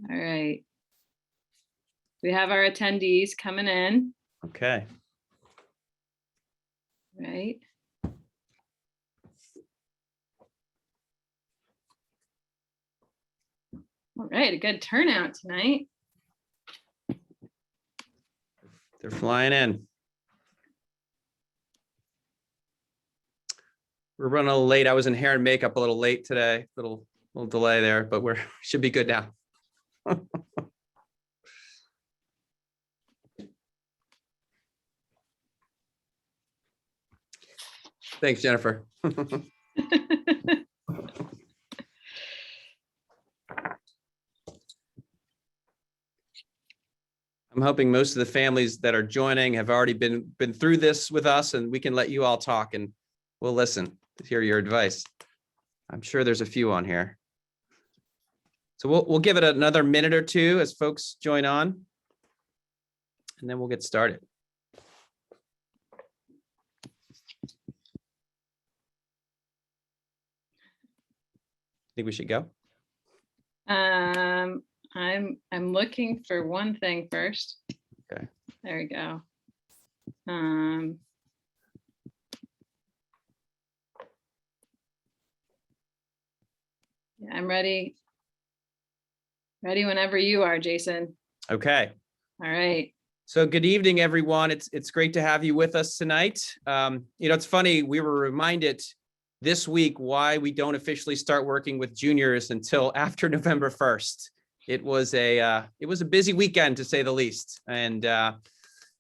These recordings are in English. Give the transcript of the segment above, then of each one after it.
All right. We have our attendees coming in. Okay. Right. All right, a good turnout tonight. They're flying in. We're running a little late. I was in hair and makeup a little late today. Little delay there, but we're should be good now. Thanks, Jennifer. I'm hoping most of the families that are joining have already been through this with us, and we can let you all talk and we'll listen to hear your advice. I'm sure there's a few on here. So we'll give it another minute or two as folks join on, and then we'll get started. Think we should go? I'm looking for one thing first. Okay. There we go. Yeah, I'm ready. Ready whenever you are, Jason. Okay. All right. So good evening, everyone. It's great to have you with us tonight. It's funny, we were reminded this week why we don't officially start working with juniors until after November 1st. It was a busy weekend, to say the least, and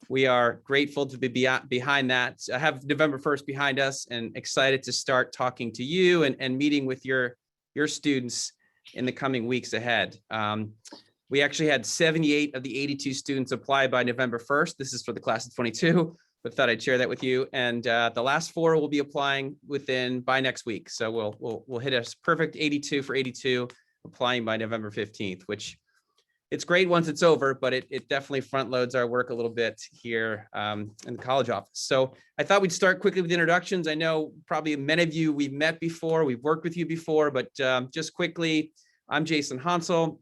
we are grateful to be behind that. I have November 1st behind us, and excited to start talking to you and meeting with your students in the coming weeks ahead. We actually had 78 of the 82 students apply by November 1st. This is for the class of 22, but thought I'd share that with you. And the last 4 will be applying by next week. So we'll hit a perfect 82 for 82 applying by November 15th, which it's great once it's over, but it definitely front loads our work a little bit here in the college office. So I thought we'd start quickly with introductions. I know probably many of you we've met before, we've worked with you before, but just quickly, I'm Jason Hansel.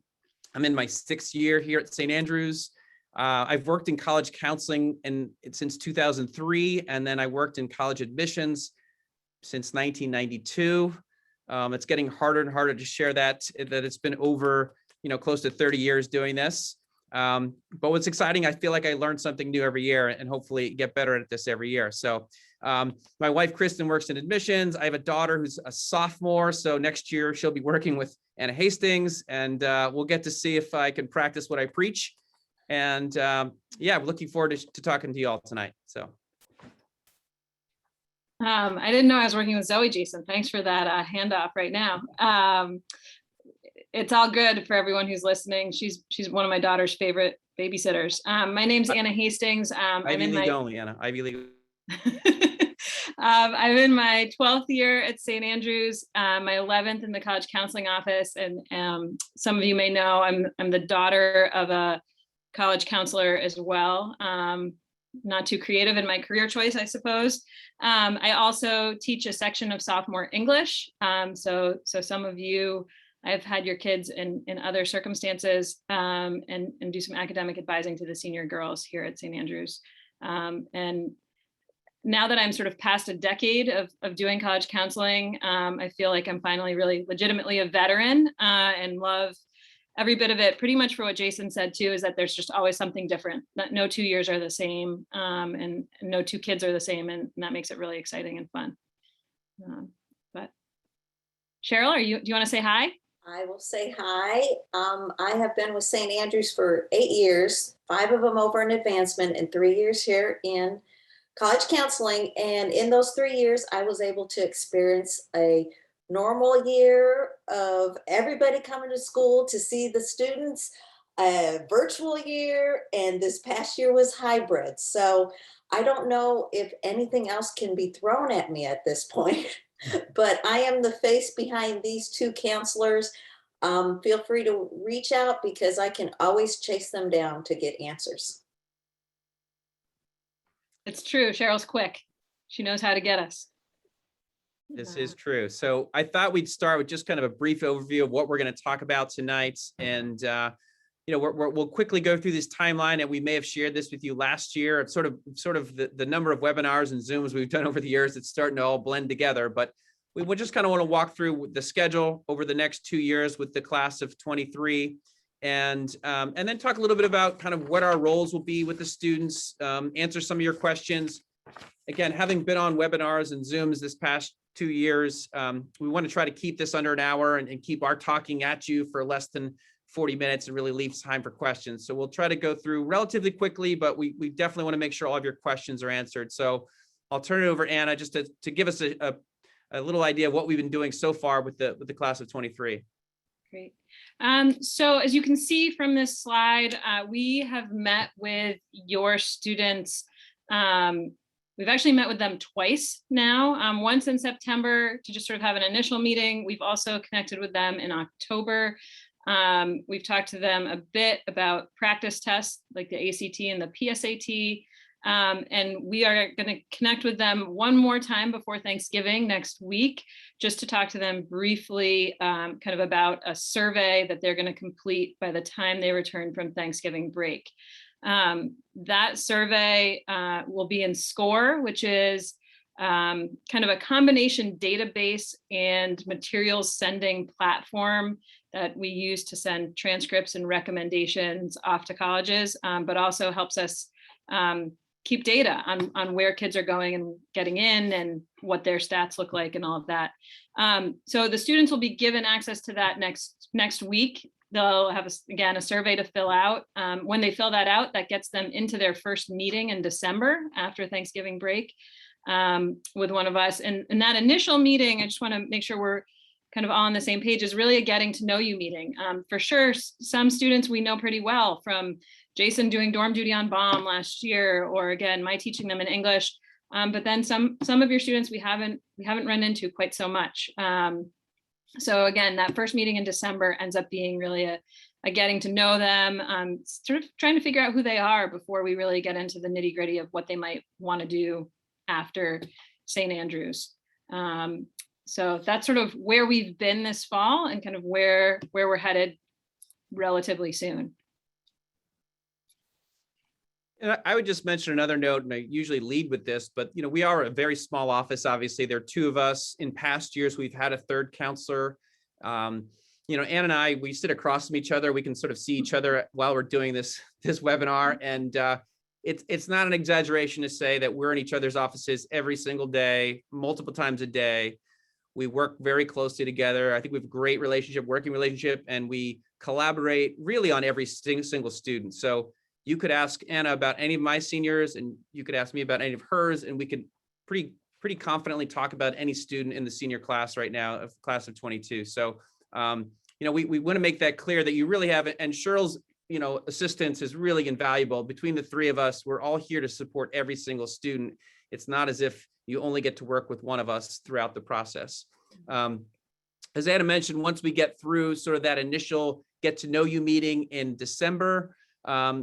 I'm in my 6th year here at St. Andrews. I've worked in college counseling since 2003, and then I worked in college admissions since 1992. It's getting harder and harder to share that it's been over, close to 30 years doing this. But what's exciting, I feel like I learn something new every year and hopefully get better at this every year. So my wife, Kristen, works in admissions. I have a daughter who's a sophomore. So next year she'll be working with Anna Hastings, and we'll get to see if I can practice what I preach. And yeah, we're looking forward to talking to you all tonight. So. I didn't know I was working with Zoe, Jason. Thanks for that handoff right now. It's all good for everyone who's listening. She's one of my daughter's favorite babysitters. My name's Anna Hastings. Ivy League only, Anna. Ivy League. I'm in my 12th year at St. Andrews, my 11th in the college counseling office, and some of you may know I'm the daughter of a college counselor as well. Not too creative in my career choice, I suppose. I also teach a section of sophomore English. So some of you, I've had your kids in other circumstances, and do some academic advising to the senior girls here at St. Andrews. And now that I'm sort of past a decade of doing college counseling, I feel like I'm finally really legitimately a veteran, and love every bit of it. Pretty much for what Jason said too, is that there's just always something different. No 2 years are the same, and no 2 kids are the same, and that makes it really exciting and fun. But Cheryl, do you want to say hi? I will say hi. I have been with St. Andrews for 8 years, 5 of them over in advancement and 3 years here in college counseling. And in those 3 years, I was able to experience a normal year of everybody coming to school to see the students, a virtual year, and this past year was hybrid. So I don't know if anything else can be thrown at me at this point, but I am the face behind these 2 counselors. Feel free to reach out because I can always chase them down to get answers. It's true. Cheryl's quick. She knows how to get us. This is true. So I thought we'd start with just kind of a brief overview of what we're going to talk about tonight. And, we'll quickly go through this timeline, and we may have shared this with you last year. It's sort of the number of webinars and Zooms we've done over the years. It's starting to all blend together, but we would just kind of want to walk through the schedule over the next 2 years with the class of 23. And then talk a little bit about kind of what our roles will be with the students, answer some of your questions. Again, having been on webinars and Zooms this past 2 years, we want to try to keep this under an hour and keep our talking at you for less than 40 minutes and really leave time for questions. So we'll try to go through relatively quickly, but we definitely want to make sure all of your questions are answered. So I'll turn it over to Anna just to give us a little idea of what we've been doing so far with the class of 23. Great. So as you can see from this slide, we have met with your students. We've actually met with them twice now, once in September to just sort of have an initial meeting. We've also connected with them in October. We've talked to them a bit about practice tests like the ACT and the PSAT. And we are going to connect with them one more time before Thanksgiving next week, just to talk to them briefly kind of about a survey that they're going to complete by the time they return from Thanksgiving break. That survey will be in SCORE, which is kind of a combination database and materials sending platform that we use to send transcripts and recommendations off to colleges, but also helps us keep data on where kids are going and getting in and what their stats look like and all of that. So the students will be given access to that next week. They'll have, again, a survey to fill out. When they fill that out, that gets them into their first meeting in December after Thanksgiving break with one of us. And that initial meeting, I just want to make sure we're kind of all on the same page, is really a getting to know you meeting. For sure, some students we know pretty well, from Jason doing dorm duty on BOM last year, or again, my teaching them in English. But then some of your students we haven't run into quite so much. So again, that first meeting in December ends up being really a getting to know them, sort of trying to figure out who they are before we really get into the nitty gritty of what they might want to do after St. Andrews. So that's sort of where we've been this fall and kind of where we're headed relatively soon. And I would just mention another note, and I usually lead with this, but we are a very small office. Obviously, there are 2 of us. In past years, we've had a third counselor. Ann and I, we sit across from each other. We can sort of see each other while we're doing this webinar, and it's not an exaggeration to say that we're in each other's offices every single day, multiple times a day. We work very closely together. I think we have a great working relationship, and we collaborate really on every single student. So you could ask Anna about any of my seniors, and you could ask me about any of hers, and we could pretty confidently talk about any student in the senior class right now, of class of 22. So, we want to make that clear that you really have it. And Cheryl's, assistance is really invaluable. Between the 3 of us, we're all here to support every single student. It's not as if you only get to work with one of us throughout the process. As Anna mentioned, once we get through sort of that initial get to know you meeting in December,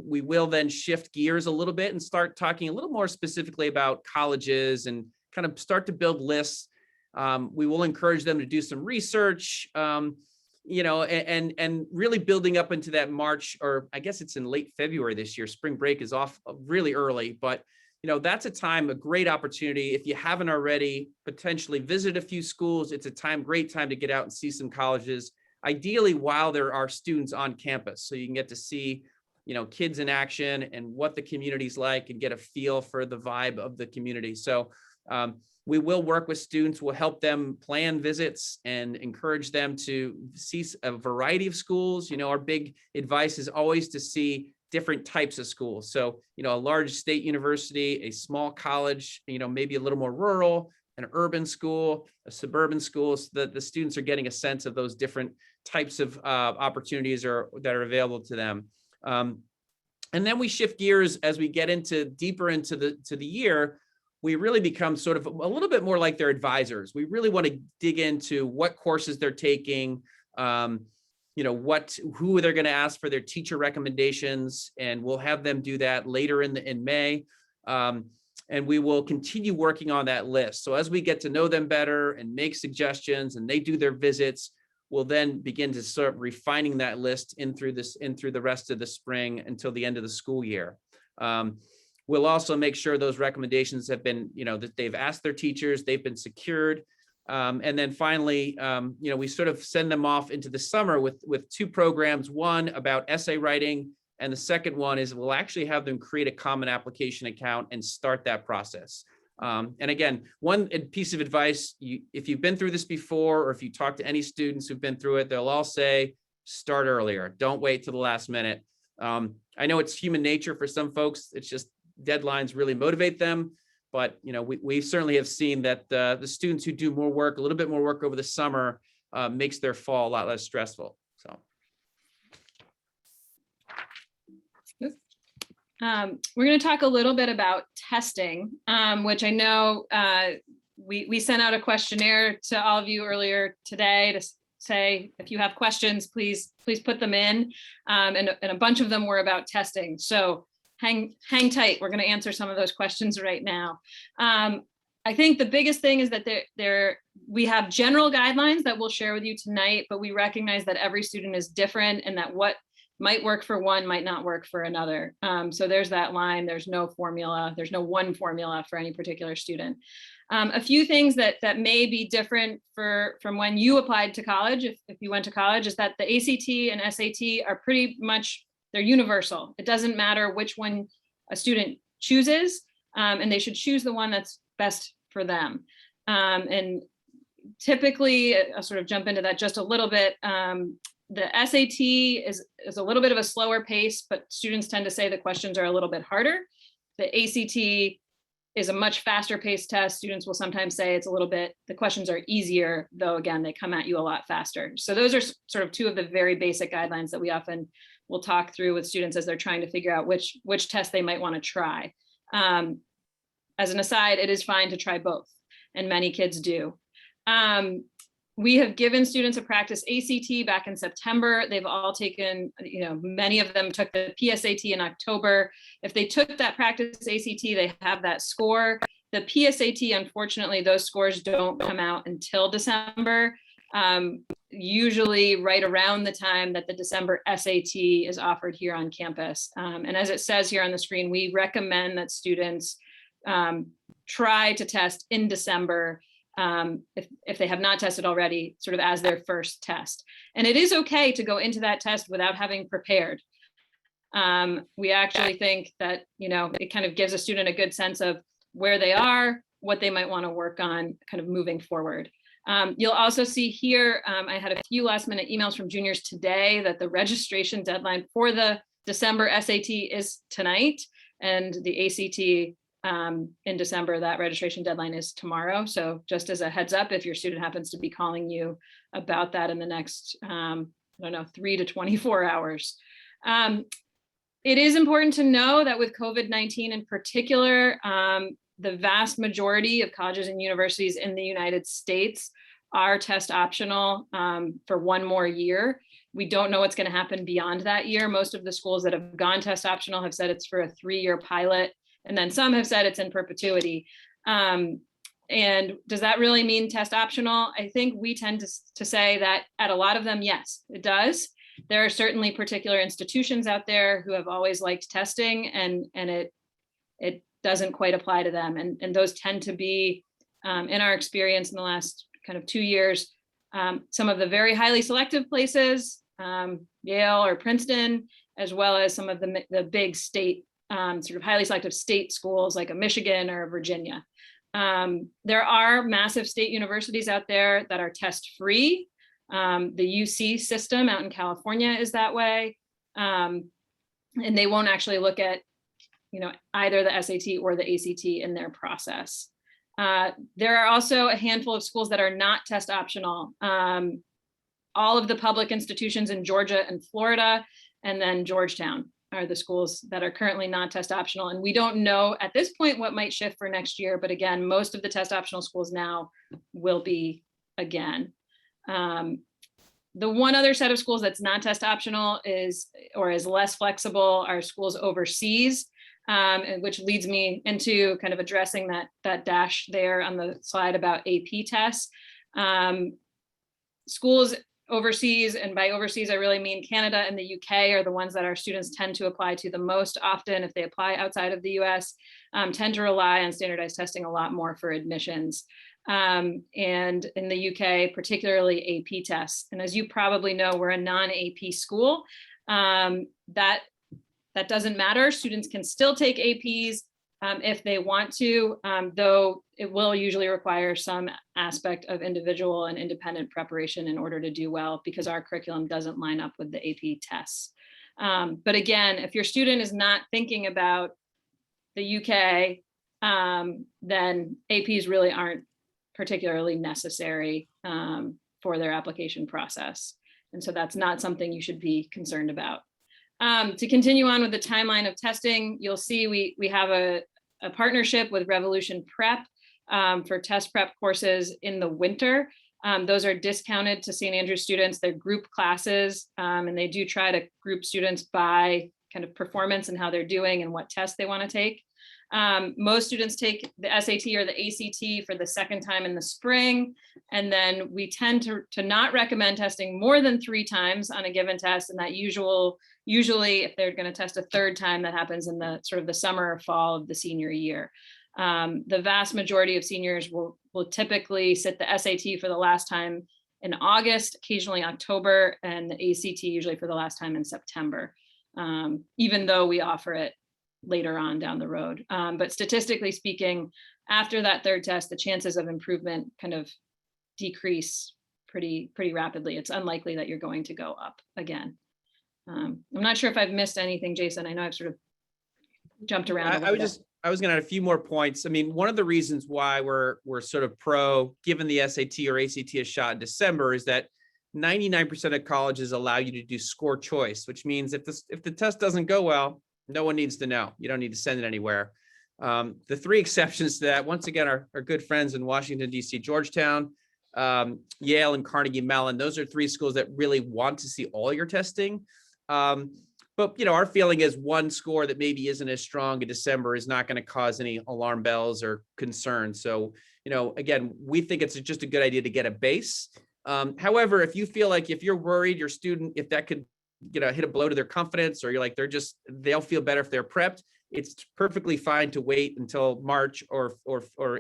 we will then shift gears a little bit and start talking a little more specifically about colleges and kind of start to build lists. We will encourage them to do some research, and really building up into that March, or I guess it's in late February this year. Spring break is off really early, but that's a great opportunity. If you haven't already, potentially visit a few schools. It's a great time to get out and see some colleges, ideally while there are students on campus. So you can get to see kids in action and what the community's like, and get a feel for the vibe of the community. So we will work with students. We'll help them plan visits and encourage them to see a variety of schools. Our big advice is always to see different types of schools. So, a large state university, a small college, maybe a little more rural, an urban school, a suburban school, so that the students are getting a sense of those different types of opportunities that are available to them. And then we shift gears as we get deeper into the year. We really become sort of a little bit more like their advisors. We really want to dig into what courses they're taking, who they're going to ask for their teacher recommendations, and we'll have them do that later in May. and we will continue working on that list. So as we get to know them better and make suggestions and they do their visits, we'll then begin to start refining that list in through the rest of the spring until the end of the school year. We'll also make sure those recommendations have been, that they've asked their teachers, they've been secured. And then finally, we sort of send them off into the summer with two programs, one about essay writing, and the second one is we'll actually have them create a common application account and start that process. And again, one piece of advice, if you've been through this before, or if you talk to any students who've been through it, they'll all say, start earlier. Don't wait till the last minute. I know it's human nature for some folks. It's just deadlines really motivate them. But we certainly have seen that the students who do more work, a little bit more work over the summer, makes their fall a lot less stressful. So. We're going to talk a little bit about testing, which I know we sent out a questionnaire to all of you earlier today to say, if you have questions, please put them in. And a bunch of them were about testing. So hang tight. We're going to answer some of those questions right now. I think the biggest thing is that we have general guidelines that we'll share with you tonight, but we recognize that every student is different and that what might work for one might not work for another. So there's that line. There's no formula. There's no one formula for any particular student. A few things that may be different from when you applied to college, if you went to college, is that the ACT and SAT are pretty much, they're universal. It doesn't matter which one a student chooses, and they should choose the one that's best for them. And typically, I'll sort of jump into that just a little bit. The SAT is a little bit of a slower pace, but students tend to say the questions are a little bit harder. The ACT is a much faster paced test. Students will sometimes say the questions are easier, though again, they come at you a lot faster. So those are sort of two of the very basic guidelines that we often will talk through with students as they're trying to figure out which test they might want to try. As an aside, it is fine to try both, and many kids do. We have given students a practice ACT back in September. They've all taken, many of them took the PSAT in October. If they took that practice ACT, they have that score. The PSAT, unfortunately, those scores don't come out until December, usually right around the time that the December SAT is offered here on campus. And as it says here on the screen, we recommend that students try to test in December if they have not tested already, sort of as their first test. And it is okay to go into that test without having prepared. We actually think that, it kind of gives a student a good sense of where they are, what they might want to work on kind of moving forward. You'll also see here, I had a few last minute emails from juniors today that the registration deadline for the December SAT is tonight, and the ACT in December, that registration deadline is tomorrow. So just as a heads up, if your student happens to be calling you about that in the next, 3 to 24 hours. It is important to know that with COVID-19 in particular, the vast majority of colleges and universities in the United States are test optional for one more year. We don't know what's going to happen beyond that year. Most of the schools that have gone test optional have said it's for a 3-year pilot. And then some have said it's in perpetuity. And does that really mean test optional? I think we tend to say that at a lot of them, yes, it does. There are certainly particular institutions out there who have always liked testing, and it doesn't quite apply to them. And those tend to be, in our experience in the last kind of 2 years, some of the very highly selective places, Yale or Princeton, as well as some of the big state sort of highly selective state schools like a Michigan or Virginia. There are massive state universities out there that are test free. The UC system out in California is that way. And they won't actually look at, either the SAT or the ACT in their process. There are also a handful of schools that are not test optional. All of the public institutions in Georgia and Florida, and then Georgetown are the schools that are currently not test optional. And we don't know at this point what might shift for next year. But again, most of the test optional schools now will be again. The one other set of schools that's not test optional is less flexible are schools overseas. and which leads me into kind of addressing that dash there on the slide about AP tests. Schools overseas, and by overseas, I really mean Canada and the UK, are the ones that our students tend to apply to the most often if they apply outside of the US, tend to rely on standardized testing a lot more for admissions. And in the UK, particularly AP tests. And as you probably know, we're a non-AP school. That doesn't matter. Students can still take APs if they want to, though it will usually require some aspect of individual and independent preparation in order to do well, because our curriculum doesn't line up with the AP tests. But again, if your student is not thinking about the UK, then APs really aren't particularly necessary for their application process. And so that's not something you should be concerned about. To continue on with the timeline of testing, you'll see we have a partnership with Revolution Prep for test prep courses in the winter. Those are discounted to St. Andrews students. They're group classes, and they do try to group students by kind of performance and how they're doing and what tests they want to take. Most students take the SAT or the ACT for the second time in the spring. And then we tend to not recommend testing more than 3 times on a given test. And that usually if they're going to test a third time, that happens in the sort of the summer or fall of the senior year. The vast majority of seniors will typically sit the SAT for the last time in August, occasionally October, and the ACT usually for the last time in September, even though we offer it later on down the road. But statistically speaking, after that third test, the chances of improvement kind of decrease pretty rapidly. It's unlikely that you're going to go up again. I'm not sure if I've missed anything, Jason. I know I've sort of jumped around. I was going to add a few more points. I mean, one of the reasons why we're sort of pro giving the SAT or ACT a shot in December is that 99% of colleges allow you to do score choice, which means if the test doesn't go well, no one needs to know. You don't need to send it anywhere. The 3 exceptions to that, once again, are good friends in Washington, D.C., Georgetown, Yale, and Carnegie Mellon. Those are 3 schools that really want to see all your testing. But, our feeling is one score that maybe isn't as strong in December is not going to cause any alarm bells or concerns. So, again, we think it's just a good idea to get a base. However, if you feel like if you're worried your student, if that could hit a blow to their confidence, or you're like, they'll feel better if they're prepped, it's perfectly fine to wait until March or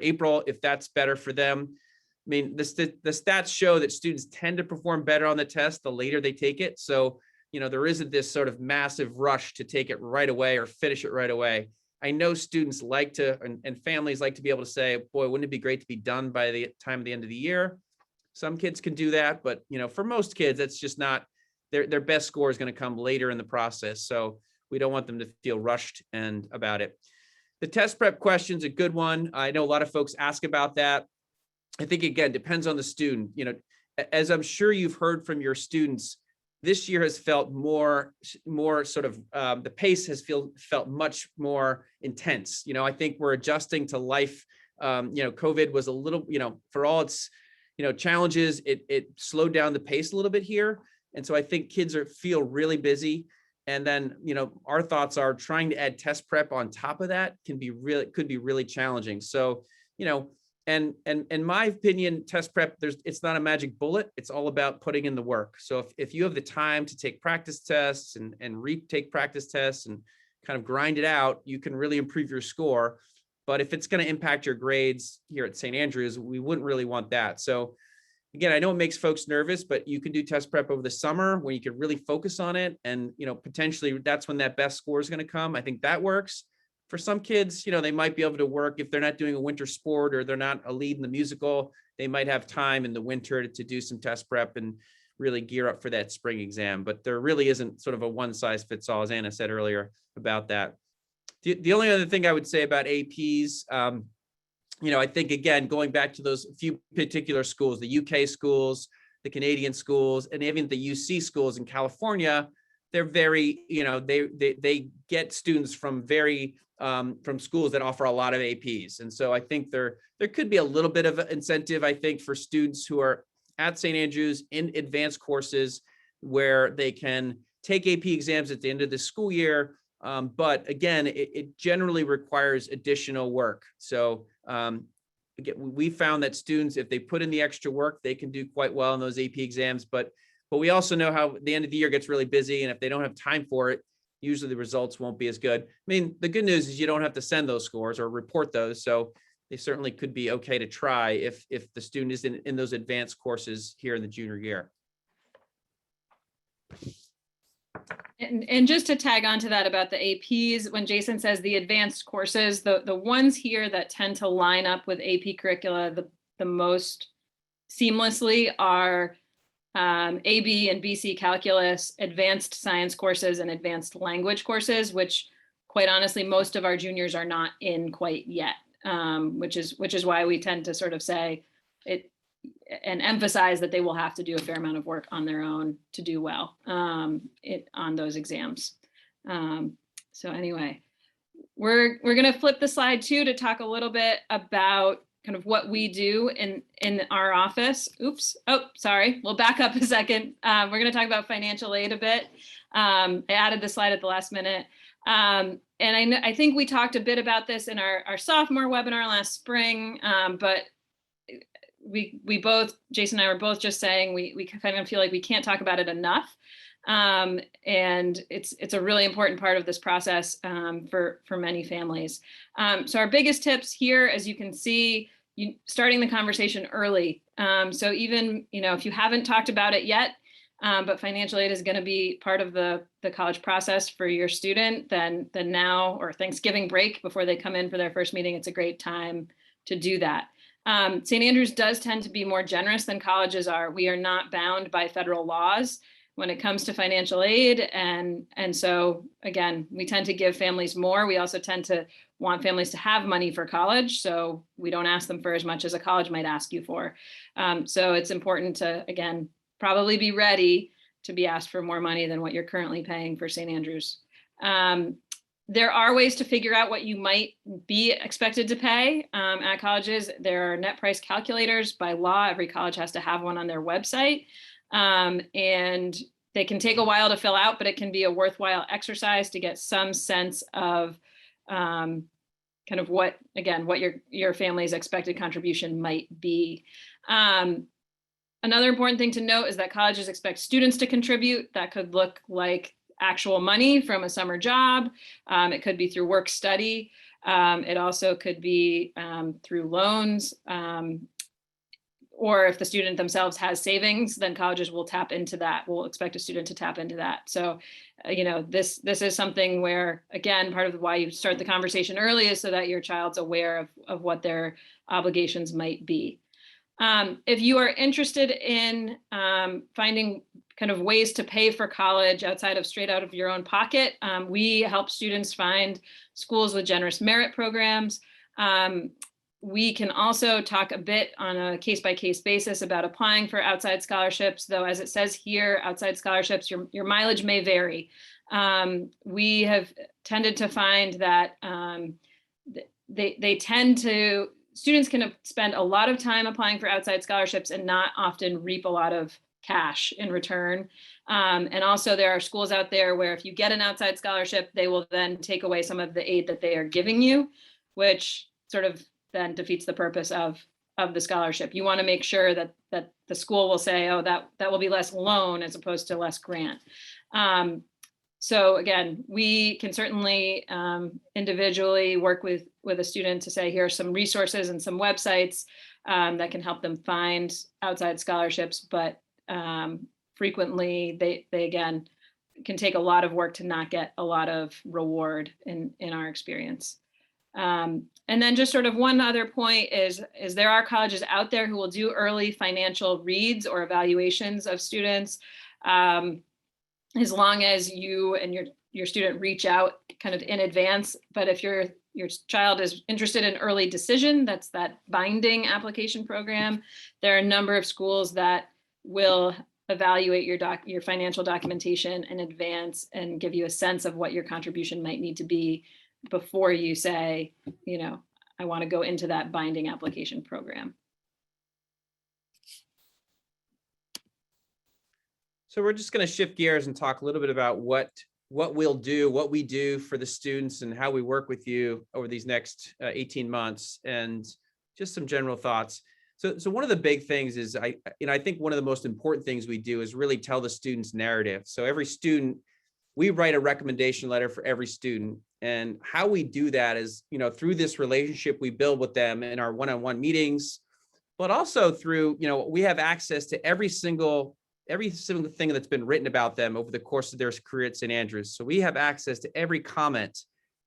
April if that's better for them. I mean, the stats show that students tend to perform better on the test the later they take it. So, there isn't this sort of massive rush to take it right away or finish it right away. I know students like to, and families like to be able to say, boy, wouldn't it be great to be done by the time of the end of the year? Some kids can do that, but, for most kids, that's just not, their best score is going to come later in the process. So we don't want them to feel rushed about it. The test prep question is a good one. I know a lot of folks ask about that. I think, again, depends on the student. As I'm sure you've heard from your students, this year has felt more sort of, the pace has felt much more intense. I think we're adjusting to life. COVID was a little, for all its, challenges, it slowed down the pace a little bit here. And so I think kids feel really busy. And then, our thoughts are trying to add test prep on top of that could be really challenging. So, and in my opinion, test prep, it's not a magic bullet. It's all about putting in the work. So if you have the time to take practice tests and retake practice tests and kind of grind it out, you can really improve your score. But if it's going to impact your grades here at St. Andrews, we wouldn't really want that. So again, I know it makes folks nervous, but you can do test prep over the summer when you can really focus on it. And, potentially that's when that best score is going to come. I think that works. For some kids, they might be able to work if they're not doing a winter sport or they're not a lead in the musical. They might have time in the winter to do some test prep and really gear up for that spring exam. But there really isn't sort of a one size fits all, as Anna said earlier about that. The only other thing I would say about APs, I think, again, going back to those few particular schools, the UK schools, the Canadian schools, and even the UC schools in California, they're very, they get students from from schools that offer a lot of APs. And so I think there could be a little bit of an incentive, I think, for students who are at St. Andrews in advanced courses where they can take AP exams at the end of the school year, But again, it generally requires additional work. So again, we found that students, if they put in the extra work, they can do quite well in those AP exams. But we also know how the end of the year gets really busy, and if they don't have time for it, usually the results won't be as good. I mean, the good news is you don't have to send those scores or report those. So they certainly could be okay to try if the student is in those advanced courses here in the junior year. And just to tag on to that about the APs, when Jason says the advanced courses, the ones here that tend to line up with AP curricula the most seamlessly are AB and BC calculus, advanced science courses, and advanced language courses, which quite honestly, most of our juniors are not in quite yet, which is why we tend to sort of say it and emphasize that they will have to do a fair amount of work on their own to do well on those exams. So anyway, we're going to flip the slide too to talk a little bit about kind of what we do in our office. Oops. Oh, sorry. We'll back up a second. We're going to talk about financial aid a bit. I added the slide at the last minute. And I think we talked a bit about this in our sophomore webinar last spring, but we both, Jason and I were both just saying we kind of feel like we can't talk about it enough. And it's a really important part of this process for many families. So our biggest tips here, as you can see, starting the conversation early. So even, if you haven't talked about it yet, but financial aid is going to be part of the college process for your student, then now, or Thanksgiving break before they come in for their first meeting, it's a great time to do that. St. Andrews does tend to be more generous than colleges are. We are not bound by federal laws when it comes to financial aid. And so again, we tend to give families more. We also tend to want families to have money for college. So we don't ask them for as much as a college might ask you for. So it's important to, again, probably be ready to be asked for more money than what you're currently paying for St. Andrews. There are ways to figure out what you might be expected to pay at colleges. There are net price calculators by law. Every college has to have one on their website. And they can take a while to fill out, but it can be a worthwhile exercise to get some sense of kind of what your family's expected contribution might be. Another important thing to note is that colleges expect students to contribute. That could look like actual money from a summer job. It could be through work study. It also could be through loans. Or if the student themselves has savings, then colleges will tap into that. We'll expect a student to tap into that. So, this is something where, again, part of why you start the conversation early is so that your child's aware of what their obligations might be. If you are interested in finding kind of ways to pay for college outside of straight out of your own pocket, we help students find schools with generous merit programs. We can also talk a bit on a case-by-case basis about applying for outside scholarships, though as it says here, outside scholarships, your mileage may vary. We have tended to find that students can spend a lot of time applying for outside scholarships and not often reap a lot of cash in return. And also there are schools out there where if you get an outside scholarship, they will then take away some of the aid that they are giving you, which sort of then defeats the purpose of the scholarship. You want to make sure that the school will say, oh, that will be less loan as opposed to less grant. So again, we can certainly individually work with a student to say, here are some resources and some websites that can help them find outside scholarships, but frequently they again can take a lot of work to not get a lot of reward in our experience. And then just sort of one other point is there are colleges out there who will do early financial reads or evaluations of students, as long as you and your student reach out kind of in advance. But if your child is interested in early decision, that's that binding application program, there are a number of schools that will evaluate your financial documentation in advance and give you a sense of what your contribution might need to be before you say, I want to go into that binding application program. So we're just going to shift gears and talk a little bit about what what we'll do, what we do for the students, and how we work with you over these next 18 months, and just some general thoughts. So one of the big things is I think one of the most important things we do is really tell the students' narrative. So every student, we write a recommendation letter for every student, and how we do that is, through this relationship we build with them in our one-on-one meetings, but also through, we have access to every single thing that's been written about them over the course of their career at St. Andrews. So we have access to every comment,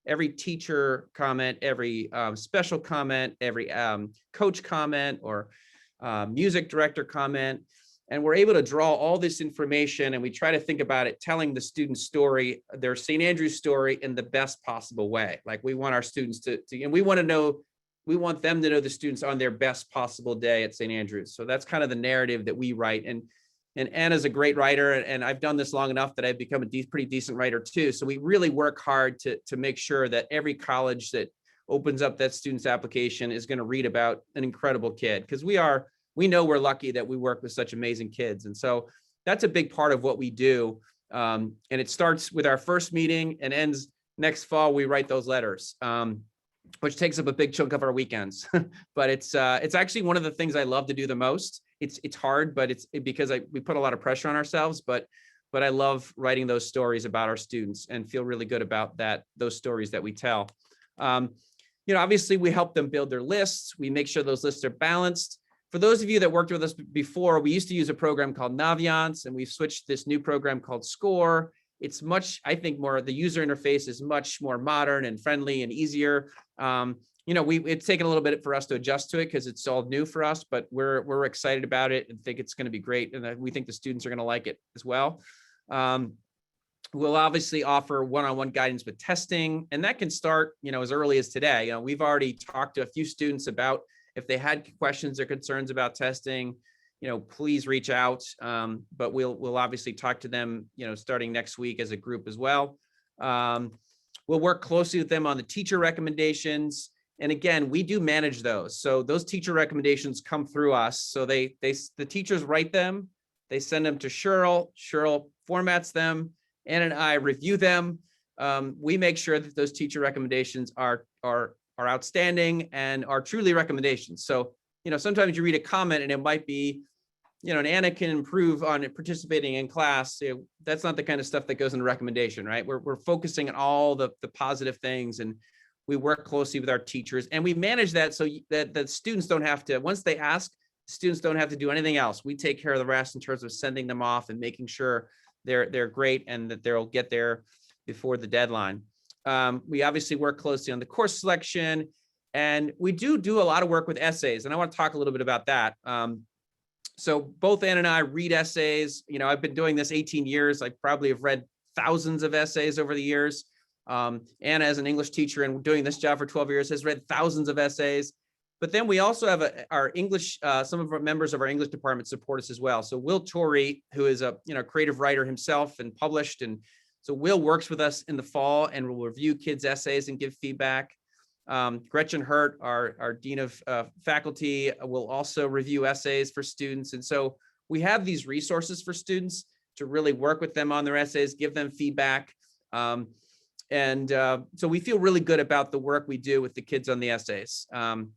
every teacher comment, every special comment, every coach comment or music director comment. And we're able to draw all this information, and we try to think about it, telling the student's story, their St. Andrews story, in the best possible way. Like, we want our students to and we want them to know the students on their best possible day at St. Andrews. So that's kind of the narrative that we write. And Anna's a great writer, and I've done this long enough that I've become a pretty decent writer too. So we really work hard to make sure that every college that opens up that student's application is going to read about an incredible kid, because we know we're lucky that we work with such amazing kids. And so that's a big part of what we do. And it starts with our first meeting and ends next fall. We write those letters, which takes up a big chunk of our weekends. But it's actually one of the things I love to do the most. It's hard, but it's because we put a lot of pressure on ourselves, but I love writing those stories about our students and feel really good about those stories that we tell. Obviously we help them build their lists. We make sure those lists are balanced. For those of you that worked with us before, we used to use a program called Naviance, and we've switched to this new program called Score. It's much, I think, the user interface is much more modern and friendly and easier. It's taken a little bit for us to adjust to it because it's all new for us, but we're excited about it and think it's going to be great. And we think the students are going to like it as well. We'll obviously offer one-on-one guidance with testing, and that can start, as early as today. We've already talked to a few students about if they had questions or concerns about testing, please reach out. But we'll obviously talk to them, starting next week as a group as well. We'll work closely with them on the teacher recommendations. And again, we do manage those. So those teacher recommendations come through us. So the teachers write them, they send them to Cheryl. Cheryl formats them, Ann and I review them. We make sure that those teacher recommendations are outstanding and are truly recommendations. So, sometimes you read a comment and it might be, an Anna can improve on participating in class. That's not the kind of stuff that goes in a recommendation, right? We're focusing on all the positive things, and we work closely with our teachers, and we manage that so that the students don't have to, once they ask, students don't have to do anything else. We take care of the rest in terms of sending them off and making sure they're great and that they'll get there before the deadline. We obviously work closely on the course selection, and we do a lot of work with essays, and I want to talk a little bit about that. So both Ann and I read essays. I've been doing this 18 years. I probably have read thousands of essays over the years. Anna, as an English teacher and doing this job for 12 years, has read thousands of essays. But then we also have our English, some of our members of our English department support us as well. So Will Torrey, who is a creative writer himself and published, and so Will works with us in the fall and will review kids' essays and give feedback. Gretchen Hurt, our Dean of Faculty, will also review essays for students. And so we have these resources for students to really work with them on their essays, give them feedback. So we feel really good about the work we do with the kids on the essays. So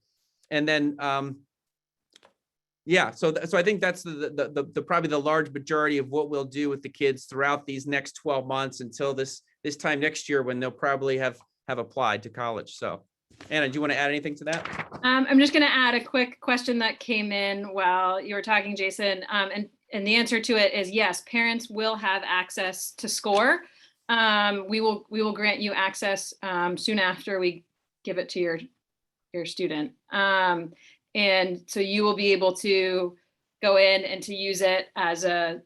I think that's the probably the large majority of what we'll do with the kids throughout these next 12 months until this time next year, when they'll probably have applied to college. So Anna, do you want to add anything to that? I'm just going to add a quick question that came in while you were talking, Jason. And the answer to it is yes, parents will have access to Score. We will grant you access soon after we give it to your student. And so you will be able to go in and to use it as a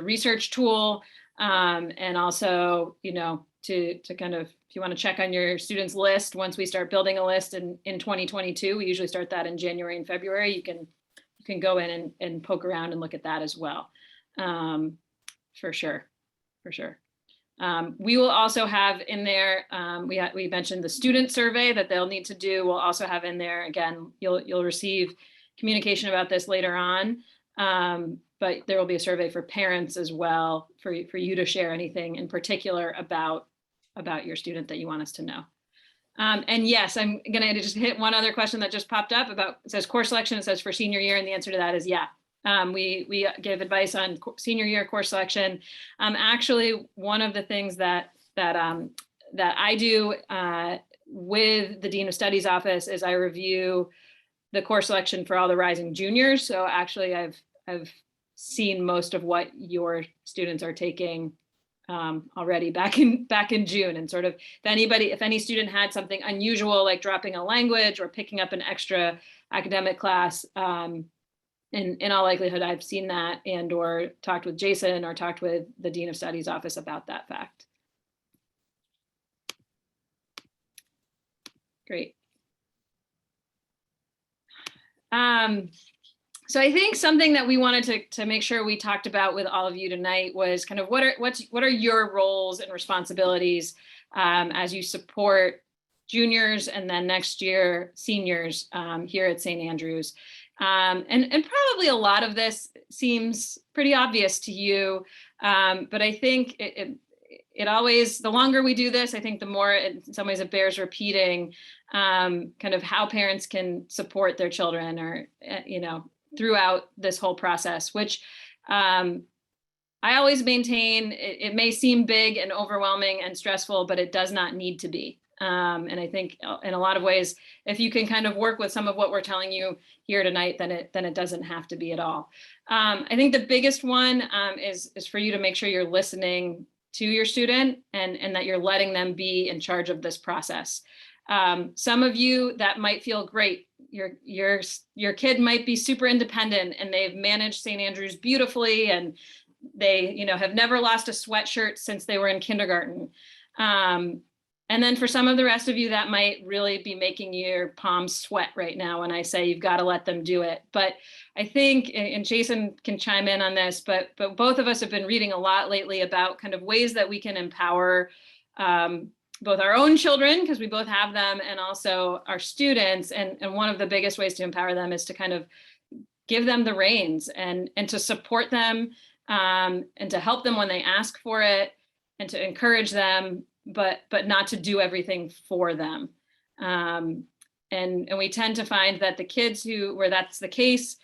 research tool, and also, to kind of, if you want to check on your students list, once we start building a list in 2022, we usually start that in January and February. You can go in and poke around and look at that as well. For sure. We will also have in there, we mentioned the student survey that they'll need to do. We'll also have in there, again, you'll receive communication about this later on. But there will be a survey for parents as well for you to share anything in particular about your student that you want us to know. And yes, I'm going to just hit one other question that just popped up about, it says course selection, it says for senior year, and the answer to that is yeah. We give advice on senior year course selection. Actually, one of the things that I do with the Dean of Studies office is I review the course selection for all the rising juniors. So actually, I've seen most of what your students are taking already back in June, and sort of if any student had something unusual like dropping a language or picking up an extra academic class, in all likelihood, I've seen that and or talked with Jason or talked with the Dean of Studies office about that fact. Great. So I think something that we wanted to make sure we talked about with all of you tonight was kind of what are your roles and responsibilities as you support juniors and then next year seniors here at St. Andrews. And probably a lot of this seems pretty obvious to you, but I think it always, the longer we do this, I think the more in some ways it bears repeating kind of how parents can support their children or, throughout this whole process, which I always maintain it may seem big and overwhelming and stressful, but it does not need to be. And I think in a lot of ways, if you can kind of work with some of what we're telling you here tonight, then it doesn't have to be at all. I think the biggest one is for you to make sure you're listening to your student and that you're letting them be in charge of this process. Some of you, that might feel great. Your kid might be super independent and they've managed St. Andrews beautifully and they have never lost a sweatshirt since they were in kindergarten. And then for some of the rest of you, that might really be making your palms sweat right now when I say you've got to let them do it. But I think, and Jason can chime in on this, but both of us have been reading a lot lately about kind of ways that we can empower both our own children, because we both have them, and also our students. And one of the biggest ways to empower them is to kind of give them the reins and to support them and to help them when they ask for it and to encourage them, but not to do everything for them. And we tend to find that the kids where that's the case,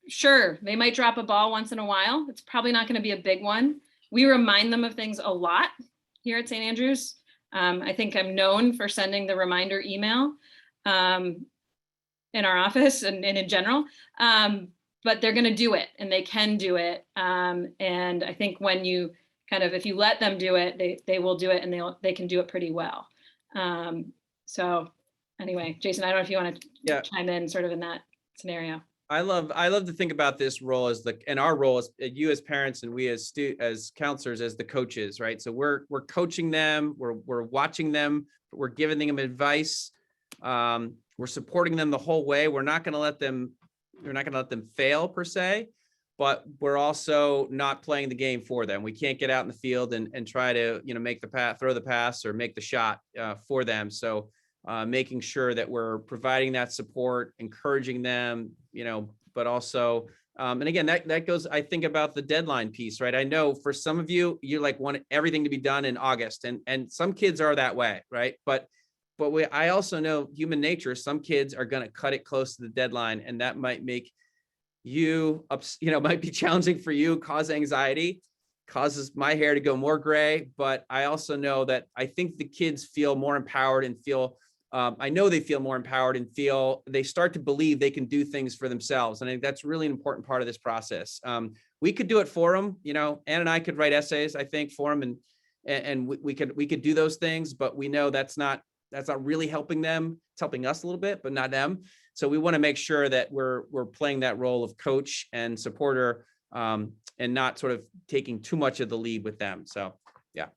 sure, they might drop a ball once in a while. It's probably not going to be a big one. We remind them of things a lot here at St. Andrews. I think I'm known for sending the reminder email in our office and in general, but they're going to do it and they can do it. And I think when you if you let them do it, they will do it and they can do it pretty well. So anyway, Jason, I don't know if you want to chime in sort of in that scenario. I love to think about this role and our role as you as parents and we as counselors, as the coaches, right? So we're coaching them, we're watching them, we're giving them advice, we're supporting them the whole way. We're not going to let them fail per se, but we're also not playing the game for them. We can't get out in the field and try to make the pass, throw the pass, or make the shot for them. So making sure that we're providing that support, encouraging them, but also, and again, that goes, I think about the deadline piece, right? I know for some of you, you want everything to be done in August, and some kids are that way, right? But I also know human nature. Some kids are going to cut it close to the deadline, and that might make you, might be challenging for you, cause anxiety, causes my hair to go more gray. But I also know that I think the kids feel more empowered and I know they feel more empowered and they start to believe they can do things for themselves. And I think that's really an important part of this process. We could do it for them. Ann and I could write essays, I think, for them, and we could do those things, but we know that's not really helping them. It's helping us a little bit, but not them. So we want to make sure that we're playing that role of coach and supporter, and not sort of taking too much of the lead with them. So, yeah.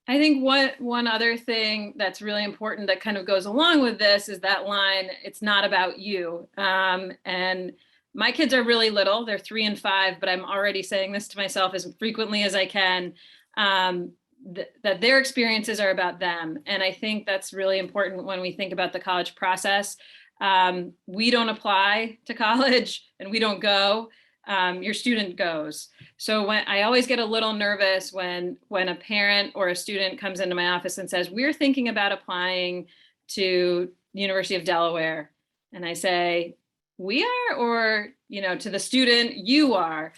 I think one other thing that's really important that kind of goes along with this is that line, it's not about you. And my kids are really little, they're 3 and 5, but I'm already saying this to myself as frequently as I can, that their experiences are about them. And I think that's really important when we think about the college process. We don't apply to college and we don't go. Your student goes. So when I always get a little nervous when a parent or a student comes into my office and says, we're thinking about applying to University of Delaware. And I say, we are, or, to the student, you are,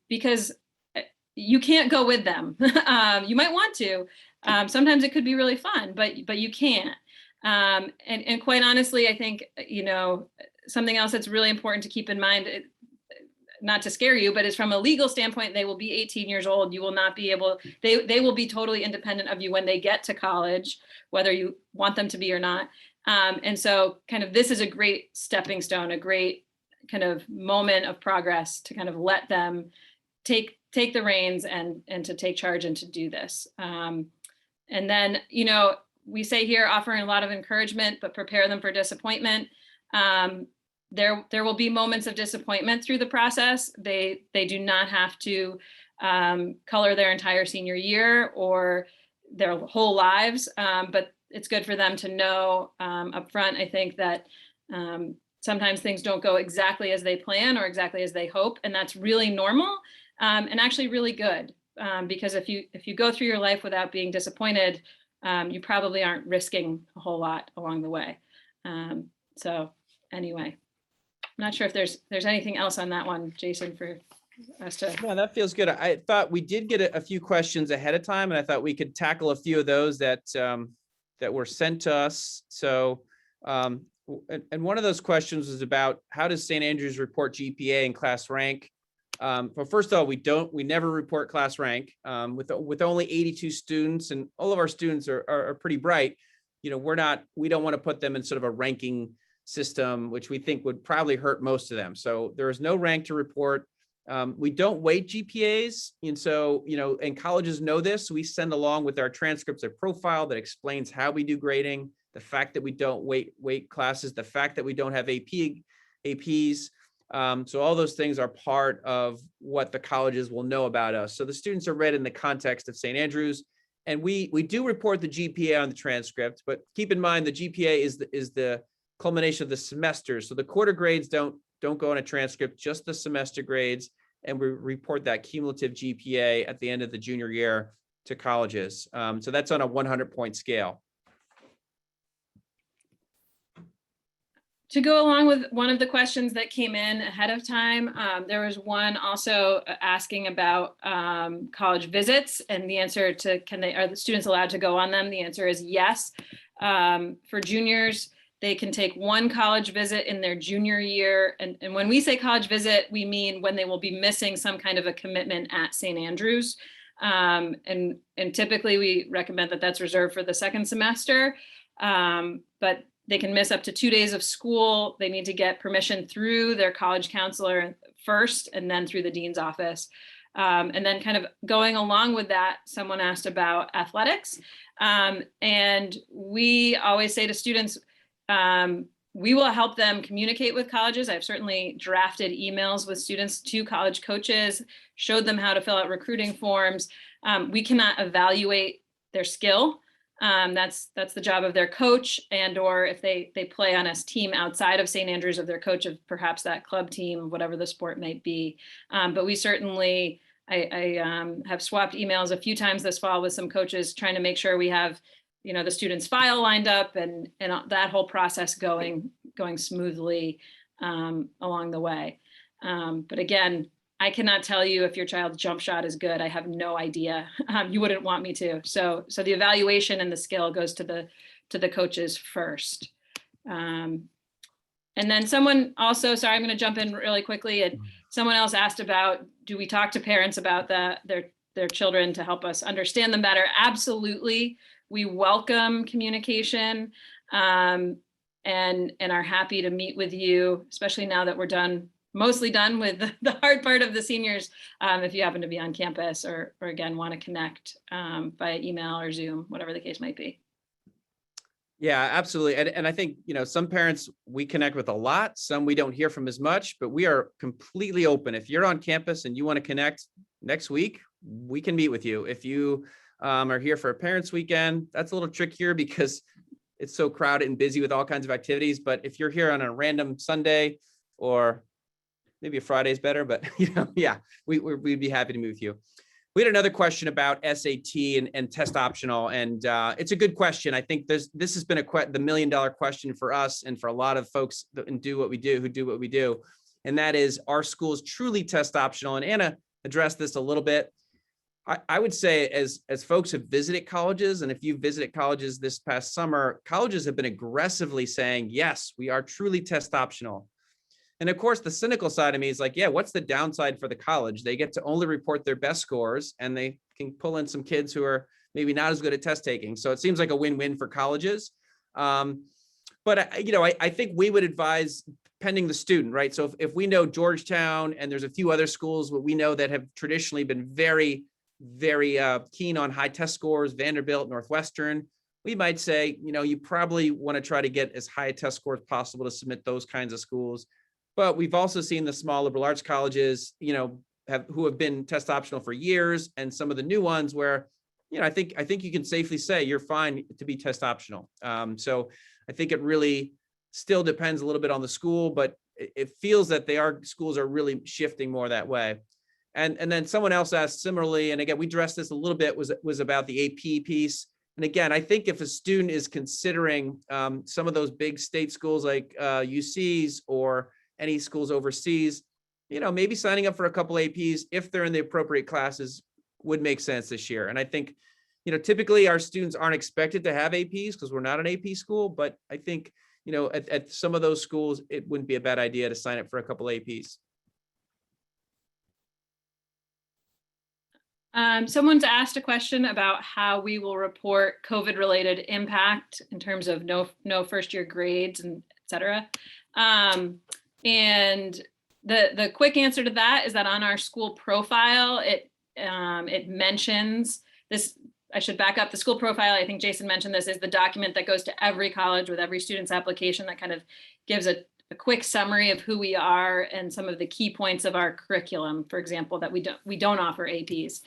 because you can't go with them. You might want to. Sometimes it could be really fun, but you can't. And quite honestly, I think, something else that's really important to keep in mind, not to scare you, but is from a legal standpoint, they will be 18 years old. You will not be able, they will be totally independent of you when they get to college, whether you want them to be or not. And so kind of this is a great stepping stone, a great kind of moment of progress to kind of let them take the reins and to take charge and to do this. And then, we say here, offering a lot of encouragement, but prepare them for disappointment. There will be moments of disappointment through the process. They do not have to color their entire senior year or their whole lives, but it's good for them to know up front, I think, that sometimes things don't go exactly as they plan or exactly as they hope, and that's really normal and actually really good, because if you go through your life without being disappointed, you probably aren't risking a whole lot along the way. So anyway, I'm not sure if there's anything else on that one, Jason, for us to. Yeah, that feels good. I thought we did get a few questions ahead of time, and I thought we could tackle a few of those that were sent to us. So, and one of those questions was about how does St. Andrews report GPA and class rank? Well, first of all, we never report class rank. With only 82 students, and all of our students are pretty bright. We don't want to put them in sort of a ranking system, which we think would probably hurt most of them. So there is no rank to report. We don't weight GPAs. And so, and colleges know this. We send along with our transcripts a profile that explains how we do grading, the fact that we don't weight classes, the fact that we don't have APs. So all those things are part of what the colleges will know about us. So the students are read in the context of St. Andrews, and we do report the GPA on the transcript, but keep in mind the GPA is the culmination of the semester. So the quarter grades don't go on a transcript, just the semester grades, and we report that cumulative GPA at the end of the junior year to colleges. So that's on a 100-point scale. To go along with one of the questions that came in ahead of time, there was one also asking about college visits, and the answer to are the students allowed to go on them? The answer is yes. For juniors, they can take one college visit in their junior year. And when we say college visit, we mean when they will be missing some kind of a commitment at St. Andrews. And typically we recommend that that's reserved for the second semester, but they can miss up to 2 days of school. They need to get permission through their college counselor first, and then through the dean's office. And then kind of going along with that, someone asked about athletics. And we always say to students, we will help them communicate with colleges. I've certainly drafted emails with students to college coaches, showed them how to fill out recruiting forms. We cannot evaluate their skill. That's the job of their coach, and or if they play on a team outside of St. Andrews, of their coach of perhaps that club team, whatever the sport might be. But we certainly, I have swapped emails a few times this fall with some coaches, trying to make sure we have the student's file lined up and that whole process going smoothly along the way. But again, I cannot tell you if your child's jump shot is good. I have no idea. You wouldn't want me to. So the evaluation and the skill goes to the coaches first. And then someone also, sorry, I'm going to jump in really quickly. And someone else asked about, do we talk to parents about their children to help us understand them better? Absolutely. We welcome communication and are happy to meet with you, especially now that we're mostly done with the hard part of the seniors. If you happen to be on campus or again, want to connect via email or Zoom, whatever the case might be. Yeah, absolutely. And I think, some parents we connect with a lot, some we don't hear from as much, but we are completely open. If you're on campus and you want to connect next week, we can meet with you. If you are here for a parents' weekend, that's a little trickier because it's so crowded and busy with all kinds of activities. But if you're here on a random Sunday, or maybe a Friday is better, but yeah, we'd be happy to meet with you. We had another question about SAT and test optional, and it's a good question. I think this has been the $1 million question for us and for a lot of folks who do what we do, and that is, are schools truly test optional? And Anna addressed this a little bit. I would say, as folks have visited colleges, and if you visited colleges this past summer, colleges have been aggressively saying, yes, we are truly test optional. And of course, the cynical side of me is like, yeah, what's the downside for the college? They get to only report their best scores, and they can pull in some kids who are maybe not as good at test taking. So it seems like a win-win for colleges. But I think we would advise, pending the student, right? So if we know Georgetown, and there's a few other schools what we know that have traditionally been very, very keen on high test scores, Vanderbilt, Northwestern, we might say, you probably want to try to get as high a test score as possible to submit those kinds of schools. But we've also seen the small liberal arts colleges, who have been test optional for years, and some of the new ones where, I think you can safely say you're fine to be test optional. So I think it really still depends a little bit on the school, but it feels that schools are really shifting more that way. And then someone else asked similarly, and again, we addressed this a little bit, was about the AP piece. And again, I think if a student is considering some of those big state schools like UCs or any schools overseas, maybe signing up for a couple APs, if they're in the appropriate classes, would make sense this year. And I think, typically our students aren't expected to have APs because we're not an AP school, but I think, at some of those schools, it wouldn't be a bad idea to sign up for a couple APs. Someone's asked a question about how we will report COVID-related impact in terms of no first-year grades and et cetera. And the quick answer to that is that on our school profile, it mentions this. I should back up. The school profile, I think Jason mentioned this, is the document that goes to every college with every student's application that kind of gives a quick summary of who we are and some of the key points of our curriculum, for example, that we don't offer APs.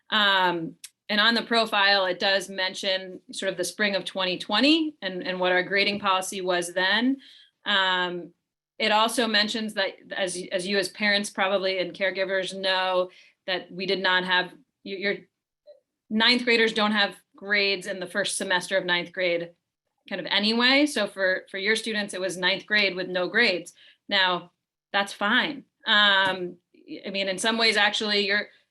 And on the profile, it does mention sort of the spring of 2020 and what our grading policy was then. It also mentions that, as you as parents probably and caregivers know, that we did not have, your ninth graders don't have grades in the first semester of ninth grade kind of anyway. So for your students, it was ninth grade with no grades. Now, that's fine. I mean, in some ways, actually,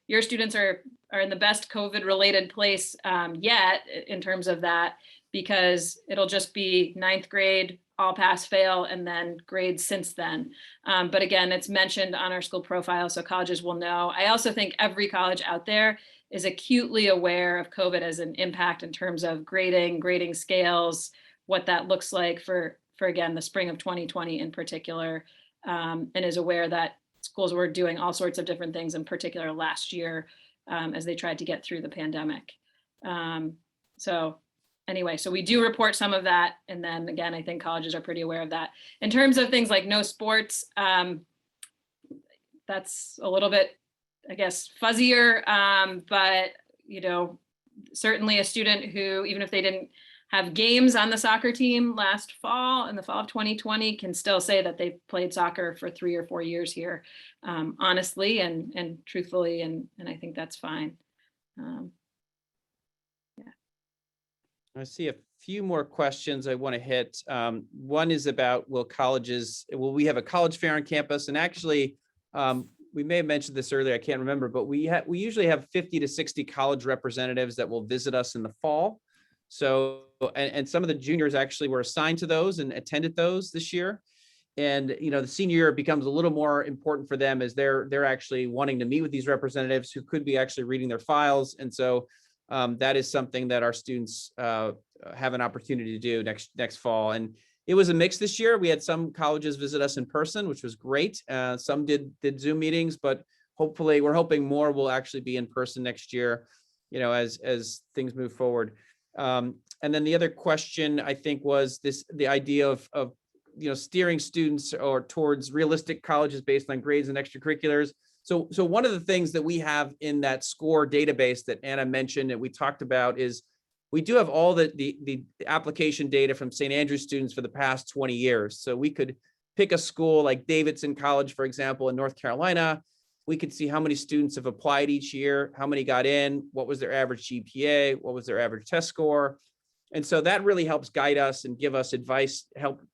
your students are in the best COVID related place yet in terms of that, because it'll just be ninth grade, all pass fail, and then grades since then. But again, it's mentioned on our school profile, so colleges will know. I also think every college out there is acutely aware of COVID as an impact in terms of grading scales, what that looks like for again, the spring of 2020 in particular, and is aware that schools were doing all sorts of different things, in particular last year, as they tried to get through the pandemic. So anyway, so we do report some of that. And then again, I think colleges are pretty aware of that. In terms of things like no sports, that's a little bit, I guess, fuzzier, but certainly a student who, even if they didn't have games on the soccer team last fall, in the fall of 2020, can still say that they've played soccer for 3 or 4 years here, honestly and truthfully, and I think that's fine. Yeah. I see a few more questions I want to hit. One is about, will we have a college fair on campus? And actually, we may have mentioned this earlier, I can't remember, but we usually have 50 to 60 college representatives that will visit us in the fall. So, and some of the juniors actually were assigned to those and attended those this year. And, the senior year becomes a little more important for them, as they're actually wanting to meet with these representatives who could be actually reading their files. And so that is something that our students have an opportunity to do next fall. And it was a mix this year. We had some colleges visit us in person, which was great. Some did Zoom meetings, but we're hoping more will actually be in person next year, as things move forward. And then the other question, I think, was the idea of steering students towards realistic colleges based on grades and extracurriculars. So one of the things that we have in that score database that Anna mentioned that we talked about is we do have all the application data from St. Andrews students for the past 20 years. So we could pick a school like Davidson College, for example, in North Carolina. We could see how many students have applied each year, how many got in, what was their average GPA, what was their average test score. And so that really helps guide us and give us advice,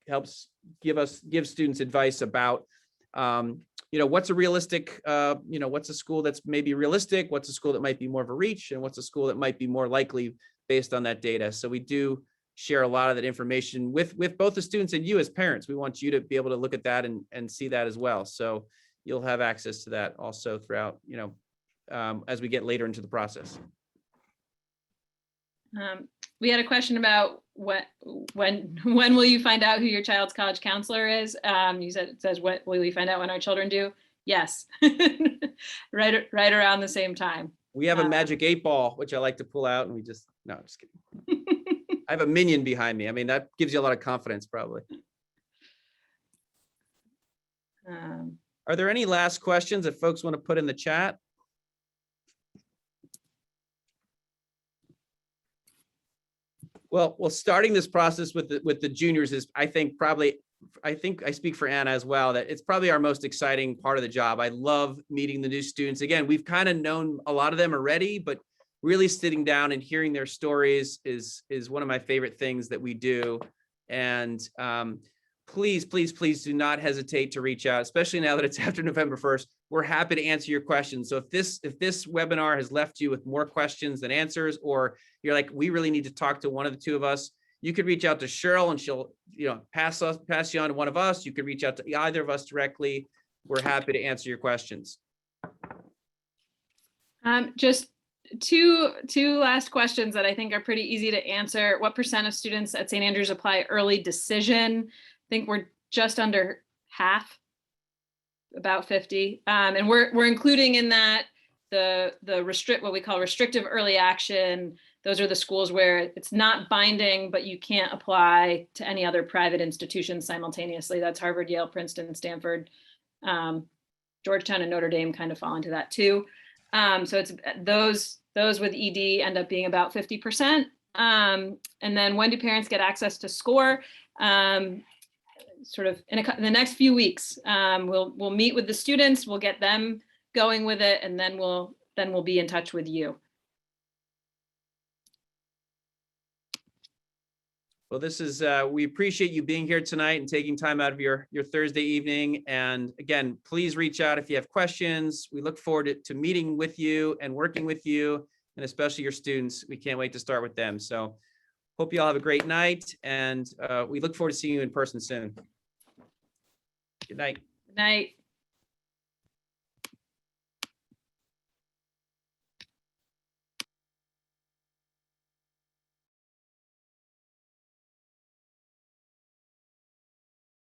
helps give students advice about, what's a realistic, what's a school that's maybe realistic, what's a school that might be more of a reach, and what's a school that might be more likely based on that data. So we do share a lot of that information with both the students and you as parents. We want you to be able to look at that and see that as well. So you'll have access to that also throughout, as we get later into the process. We had a question about when will you find out who your child's college counselor is? You said, it says, what will we find out when our children do? Yes, right around the same time. We have a magic 8-ball, which I like to pull out, and we just, no, just kidding. I have a minion behind me. I mean, that gives you a lot of confidence, probably. Are there any last questions that folks want to put in the chat? Well, starting this process with the juniors is, I think I speak for Anna as well, that it's probably our most exciting part of the job. I love meeting the new students. Again, we've kind of known a lot of them already, but really sitting down and hearing their stories is one of my favorite things that we do. And please do not hesitate to reach out, especially now that it's after November 1st. We're happy to answer your questions. So if this webinar has left you with more questions than answers, or you're like, we really need to talk to one of the two of us, you could reach out to Cheryl and she'll, pass you on to one of us. You could reach out to either of us directly. We're happy to answer your questions. Just two last questions that I think are pretty easy to answer. What % of students at St. Andrews apply early decision? I think we're just under half, about 50. And we're including in that the what we call restrictive early action. Those are the schools where it's not binding, but you can't apply to any other private institutions simultaneously. That's Harvard, Yale, Princeton, Stanford, Georgetown, and Notre Dame kind of fall into that too. So it's those with ED end up being about 50%. And then when do parents get access to SCORE? Sort of in the next few weeks, we'll meet with the students, we'll get them going with it, and then we'll be in touch with you. Well, this is, we appreciate you being here tonight and taking time out of your Thursday evening. And again, please reach out if you have questions. We look forward to meeting with you and working with you, and especially your students. We can't wait to start with them. So hope you all have a great night, and we look forward to seeing you in person soon. Good night. Good night.